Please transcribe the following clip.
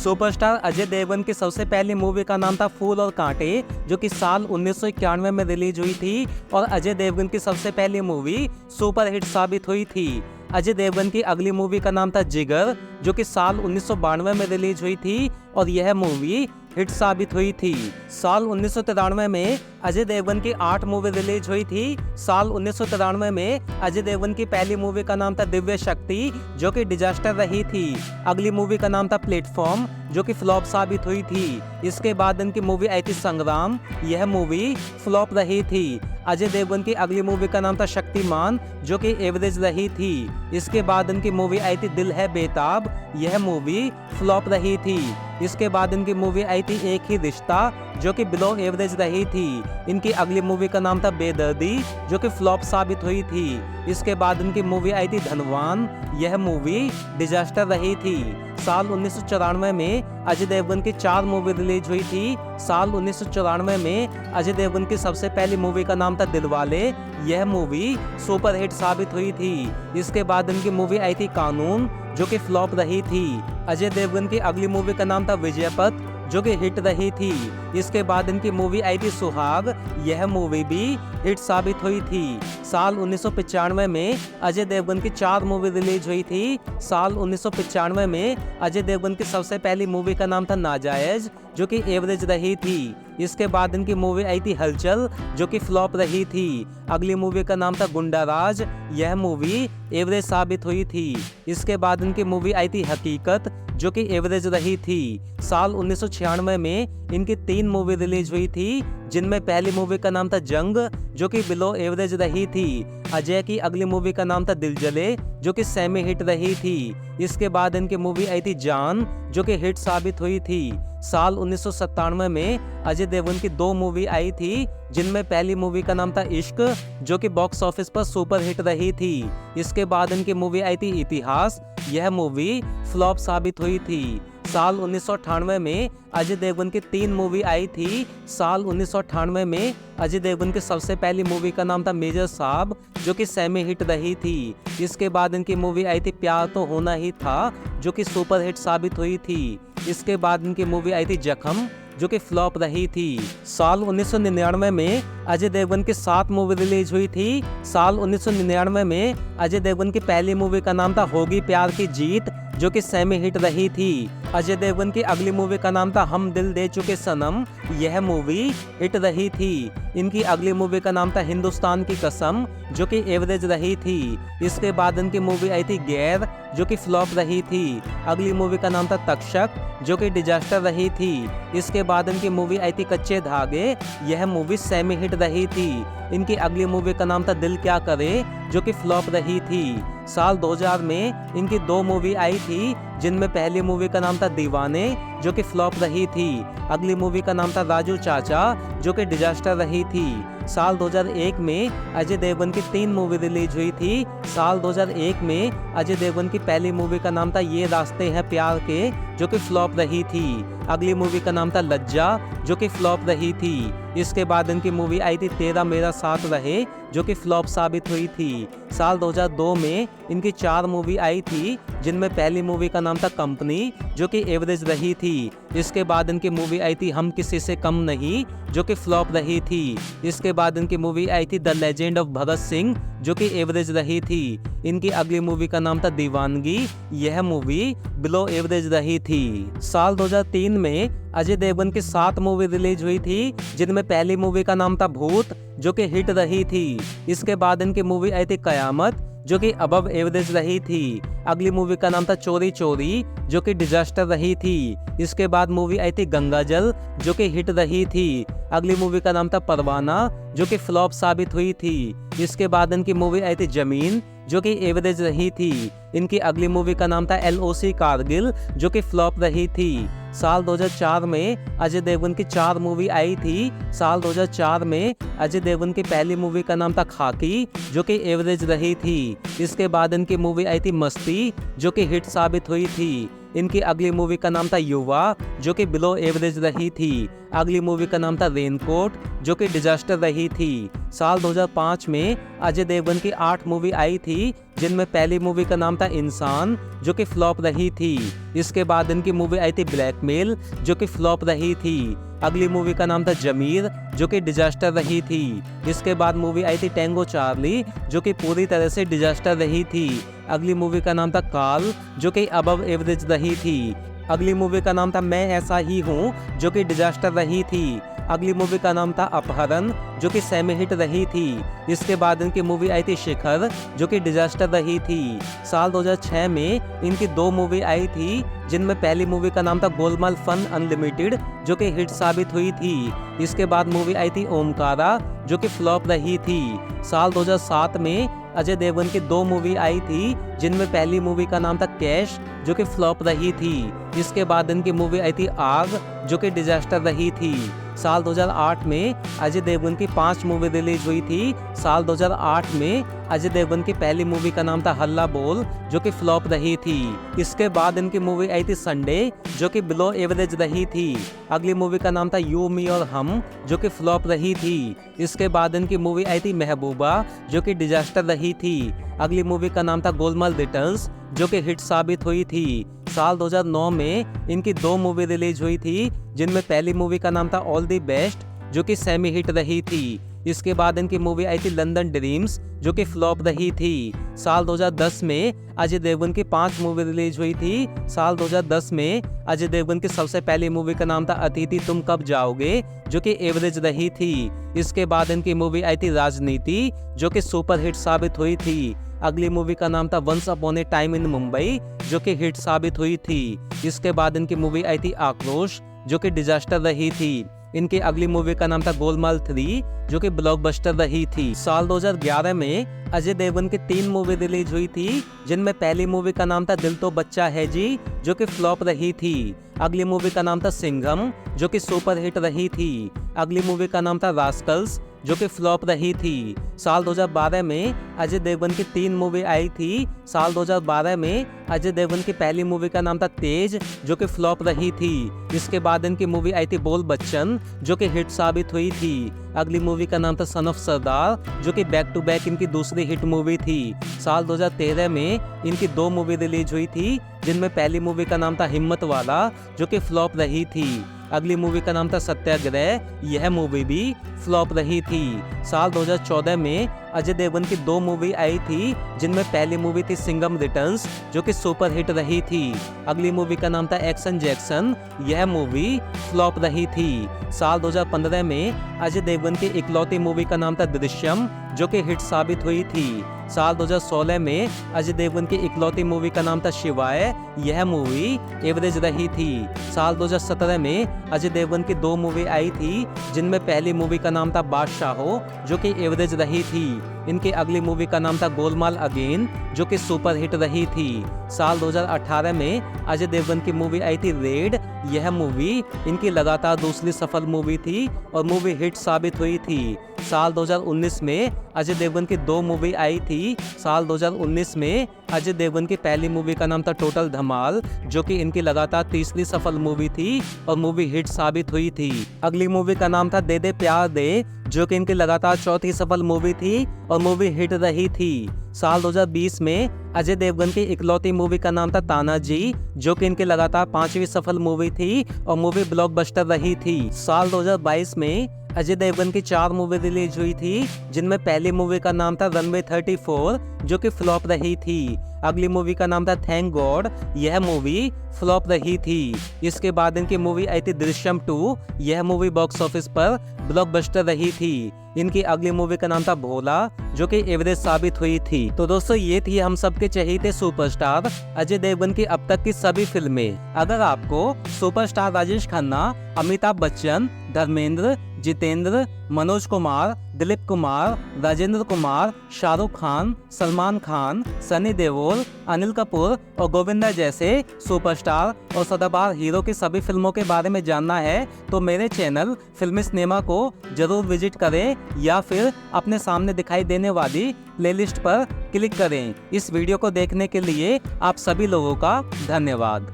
Superstar Ajay Devgan की सबसे पहली मूवी का नाम था फूल और कांटे, जो कि साल 1991 में रिलीज हुई थी और अजय देवगन की सबसे पहली मूवी सुपर हिट साबित हुई थी। अजय देवगन की अगली मूवी का नाम था जिगर, जो कि साल 1992 में रिलीज हुई थी और यह मूवी हिट साबित हुई थी। साल 1993 में अजय देवगन की 8 मूवी रिलीज हुई थी। साल 1993 में अजय देवगन की पहली मूवी का नाम था दिव्य शक्ति, जो कि डिजास्टर रही थी। अगली मूवी का नाम था प्लेटफॉर्म, जो कि फ्लॉप साबित हुई थी। इसके बाद इनकी मूवी आई थी संग्राम, यह मूवी फ्लॉप रही थी। अजय देवगन की अगली मूवी का नाम था शक्तिमान, जो कि एवरेज रही थी। इसके बाद इनकी मूवी आई थी दिल है बेताब, यह मूवी फ्लॉप रही थी। इसके बाद इनकी मूवी आई थी एक ही रिश्ता, जो कि बिलो एवरेज रही थी। इनकी अगली मूवी का नाम था बेदर्दी, जो कि फ्लॉप साबित हुई थी। इसके बाद इनकी मूवी आई थी धनवान, यह मूवी डिजास्टर रही थी। साल 1994 में अजय देवगन की 4 मूवी रिलीज हुई थी। साल 1994 में अजय देवगन की सबसे पहली मूवी का नाम था दिलवाले, यह मूवी सुपर हिट साबित हुई थी। इसके बाद इनकी मूवी आई थी कानून, जो कि फ्लॉप रही थी। अजय देवगन की अगली मूवी का नाम था विजयपथ, जो कि हिट रही थी। इसके बाद इनकी मूवी आई थी सुहाग, यह मूवी भी हिट साबित हुई थी। साल 1995 में अजय देवगन की 4 मूवी रिलीज हुई थी। साल 1995 में अजय देवगन की सबसे पहली मूवी का नाम था नाजायज, जो कि एवरेज रही थी। इसके बाद इनकी मूवी आई थी हलचल, जो कि फ्लॉप रही थी। अगली मूवी का नाम था गुंडा राज, यह मूवी एवरेज साबित हुई थी। इसके बाद इनकी मूवी आई थी हकीकत, जो कि एवरेज रही थी। साल 1996 में इनकी 3 मूवी रिलीज हुई थी, जिनमें पहली मूवी का नाम था जंग, जो कि बिलो एवरेज रही थी। अजय की अगली मूवी का नाम था दिल जले, जो कि सेमी हिट रही थी। इसके बाद इनकी मूवी आई थी जान, जो कि हिट साबित हुई थी। साल 1997 में अजय देवगन की 2 मूवी आई थी, जिनमें पहली मूवी का नाम था इश्क, जो कि बॉक्स ऑफिस पर सुपर हिट रही थी। इसके बाद इनकी मूवी आई थी इतिहास, यह मूवी फ्लॉप साबित हुई थी। साल 1998 में अजय देवगन की 3 मूवी आई थी। साल 1998 में अजय देवगन की सबसे पहली मूवी का नाम था मेजर साहब, जो कि सेमी हिट रही थी। इसके बाद इनकी मूवी आई थी प्यार तो होना ही था, जो कि सुपर हिट साबित हुई थी। इसके बाद इनकी मूवी आई थी जख्म, जो कि फ्लॉप रही थी। साल 1999 में अजय देवगन की 7 मूवी रिलीज हुई थी। साल 1999 में अजय देवगन की पहली मूवी का नाम था होगी प्यार की जीत, जो कि सेमी हिट रही थी। अजय देवगन की अगली मूवी का नाम था हम दिल दे चुके सनम, यह मूवी हिट रही थी। इनकी अगली मूवी का नाम था हिंदुस्तान की कसम, जो कि एवरेज रही थी। इसके बाद इनकी मूवी आई थी गैर, जो कि फ्लॉप रही थी। अगली मूवी का नाम था तक्षक, जो कि डिजास्टर रही थी। इसके बाद इनकी मूवी आई थी कच्चे धागे, यह मूवी सेमी हिट रही थी। इनकी अगली मूवी का नाम था दिल क्या करे, जो कि फ्लॉप रही थी। साल 2000 में इनकी 2 मूवी आई थी, जिनमें पहली मूवी का नाम था दीवाने, जो कि फ्लॉप रही थी। अगली मूवी का नाम था राजू चाचा, जो कि डिजास्टर रही थी। साल 2001 में अजय देवगन की 3 मूवी रिलीज हुई थी। साल 2001 में अजय देवगन की पहली मूवी का नाम था ये रास्ते हैं प्यार के, जो कि फ्लॉप रही थी। अगली मूवी का नाम था लज्जा, जो कि फ्लॉप रही थी। इसके बाद इनकी मूवी आई थी तेरा मेरा साथ रहे, जो कि फ्लॉप साबित हुई थी। साल 2002 में इनकी 4 मूवी आई थी, जिनमें पहली मूवी का नाम था कंपनी, जो कि एवरेज रही थी। इसके बाद इनकी मूवी आई थी हम किसी से कम नहीं, जो कि फ्लॉप रही थी। इसके बाद इनकी मूवी आई थी the legend of Bhagat Singh, जो कि एवरेज रही थी। इनकी अगली मूवी का नाम था दीवानगी, यह मूवी बिलो एवरेज रही थी। साल 2003 में अजय देवगन की 7 मूवी रिलीज हुई थी, जिनमें पहली मूवी का नाम था भूत, जो कि हिट रही थी। इसके बाद इनकी मूवी आई थी कयामत, जो कि अबव एवरेज रही थी। अगली मूवी का नाम था चोरी चोरी, जो कि डिजास्टर रही थी। इसके बाद मूवी आई थी गंगाजल, जो कि हिट रही थी। अगली मूवी का नाम था परवाना, जो कि फ्लॉप साबित हुई थी। इसके बाद इनकी मूवी आई थी जमीन, जो कि एवरेज रही थी। इनकी अगली मूवी का नाम था LOC कारगिल, जो कि फ्लॉप रही थी। साल 2004 में अजय देवगन की 4 मूवी आई थी। साल 2004 में अजय देवगन की पहली मूवी का नाम था खाकी, जो कि एवरेज रही थी। इसके बाद इनकी मूवी आई थी मस्ती, जो कि हिट साबित हुई थी। इनकी अगली मूवी का नाम था युवा, जो कि बिलो एवरेज रही थी। अगली मूवी का नाम था रेनकोट, जो कि डिजास्टर रही थी। साल 2005 में अजय देवगन की 8 मूवी आई थी, जिनमें पहली मूवी का नाम था इंसान, जो कि फ्लॉप रही थी। इसके बाद इनकी मूवी आई थी ब्लैकमेल, जो कि फ्लॉप रही थी। अगली मूवी का नाम था जमीर, जो कि डिजास्टर रही थी। इसके बाद मूवी आई थी टैंगो चार्ली, जो कि पूरी तरह से डिजास्टर रही थी। अगली मूवी का नाम था काल, जो कि अबव एवरेज रही थी। अगली मूवी का नाम था मैं ऐसा ही हूँ, जो कि डिजास्टर रही थी। अगली मूवी का नाम था अपहरण, जो कि सेमी हिट रही थी। इसके बाद इनकी मूवी आई थी शिखर, जो कि डिजास्टर रही थी। साल 2006 में इनकी 2 मूवी आई थी, जिनमें पहली मूवी का नाम था गोलमाल फन अनलिमिटेड, जो कि हिट साबित हुई थी। इसके बाद मूवी आई थी ओमकारा, जो कि फ्लॉप रही थी। साल 2007 में अजय देवगन की 2 मूवी आई थी, जिनमें पहली मूवी का नाम था कैश, जो कि फ्लॉप रही थी। इसके बाद इनकी मूवी आई थी आग, जो कि डिजास्टर रही थी। साल 2008 में अजय देवगन की 5 मूवी रिलीज हुई थी। साल 2008 में अजय देवगन की पहली मूवी का नाम था हल्ला बोल, जो कि फ्लॉप रही थी। इसके बाद इनकी मूवी आई थी संडे, जो कि बिलो एवरेज रही थी। अगली मूवी का नाम था यू मी और हम, जो कि फ्लॉप रही थी। इसके बाद इनकी मूवी आई थी महबूबा, जो कि डिजास्टर रही थी। अगली मूवी का नाम था गोलमाल रिटर्न्स, जो कि हिट साबित हुई थी। साल 2009 में इनकी 2 मूवी रिलीज हुई थी, जिनमें पहली मूवी का नाम था ऑल दी बेस्ट, जो कि सेमी हिट रही थी। इसके बाद इनकी मूवी आई थी लंदन ड्रीम्स, जो कि फ्लॉप रही थी। साल 2010 में अजय देवगन की 5 मूवी रिलीज हुई थी। साल 2010 में अजय देवगन की सबसे पहली मूवी का नाम था अतिथि तुम कब जाओगे, जो कि एवरेज रही थी। इसके बाद इनकी मूवी आई थी राजनीति, जो कि सुपर हिट साबित हुई थी। अगली मूवी का नाम था once upon a time in Mumbai, जो कि हिट साबित हुई थी। इसके बाद इनकी मूवी आई थी आक्रोश, जो कि डिजास्टर रही थी। इनकी अगली मूवी का नाम था गोलमाल 3, जो कि ब्लॉकबस्टर रही थी। साल 2011 में अजय देवगन की 3 मूवी रिलीज हुई थी, जिनमें पहली मूवी का नाम था दिल तो बच्चा है जी, जो कि फ्लॉप रही थी। अगली मूवी का नाम था सिंघम, जो कि सुपर हिट रही थी। अगली मूवी का नाम था रास्कल्स, जो कि फ्लॉप रही थी। साल 2012 में अजय देवगन की 3 मूवी आई थी। साल 2012 में अजय देवगन की पहली मूवी का नाम था तेज, जो कि फ्लॉप रही थी। इसके बाद इनकी मूवी आई थी बोल बच्चन, जो कि हिट साबित हुई थी। अगली मूवी का नाम था सन ऑफ सरदार, जो कि बैक टू बैक इनकी दूसरी हिट मूवी थी। साल 2013 में इनकी 2 मूवी रिलीज हुई थी, जिनमें पहली मूवी का नाम था हिम्मत वाला, जो कि फ्लॉप रही थी। अगली मूवी का नाम था सत्याग्रह, यह मूवी भी फ्लॉप रही थी। साल 2014 में अजय देवगन की 2 मूवी आई थी, जिनमें पहली मूवी थी सिंघम रिटर्न्स, जो कि सुपर हिट रही थी। अगली मूवी का नाम था एक्शन जैक्सन, यह मूवी फ्लॉप रही थी। साल 2015 में अजय देवगन की इकलौती मूवी का नाम था दृश्यम, जो कि हिट साबित हुई थी। साल 2016 में अजय देवगन की इकलौती मूवी का नाम था शिवाय, यह मूवी एवरेज रही थी। साल 2017 में अजय देवगन की 2 मूवी आई थी, जिनमें पहली मूवी का नाम था बादशाहो, जो कि एवरेज रही थी। इनकी अगली मूवी का नाम था गोलमाल अगेन, जो कि सुपर हिट रही थी। साल 2018 में अजय देवगन की मूवी आई थी रेड, यह मूवी इनकी लगातार दूसरी सफल मूवी थी और मूवी हिट साबित हुई थी। साल 2019 में अजय देवगन की 2 मूवी आई थी। साल 2019 में अजय देवगन की पहली मूवी का नाम था टोटल धमाल, जो कि इनकी लगातार तीसरी सफल मूवी थी और मूवी हिट साबित हुई थी। अगली मूवी का नाम था दे दे प्यार दे, जो कि इनकी लगातार चौथी सफल मूवी थी और मूवी हिट रही थी। साल 2020 में अजय देवगन की इकलौती मूवी का नाम था तानाजी, जो कि इनकी लगातार 5वीं सफल मूवी थी और मूवी ब्लॉकबस्टर रही थी। साल 2022 में अजय देवगन की 4 मूवी रिलीज हुई थी, जिनमें पहली मूवी का नाम था रनवे 34, जो कि फ्लॉप रही थी। अगली मूवी का नाम था थैंक गॉड, यह मूवी फ्लॉप रही थी। इसके बाद इनकी मूवी आई थी दृश्यम 2, यह मूवी बॉक्स ऑफिस पर ब्लॉकबस्टर रही थी। इनकी अगली मूवी का नाम था भोला, जो कि एवरेज साबित हुई थी। तो दोस्तों ये थी हम सबके चहेते सुपरस्टार अजय देवगन की अब तक की सभी फिल्में। अगर आपको सुपरस्टार राजेश खन्ना, अमिताभ बच्चन, धर्मेंद्र, जितेंद्र, मनोज कुमार, दिलीप कुमार, राजेंद्र कुमार, शाहरुख खान, सलमान खान, सनी देओल, अनिल कपूर और गोविंदा जैसे सुपरस्टार और सदाबहार हीरो की सभी फिल्मों के बारे में जानना है तो मेरे चैनल फिल्मी सिनेमा को जरूर विजिट करें या फिर अपने सामने दिखाई देने वाली प्लेलिस्ट पर क्लिक करें। इस वीडियो को देखने के लिए आप सभी लोगों का धन्यवाद।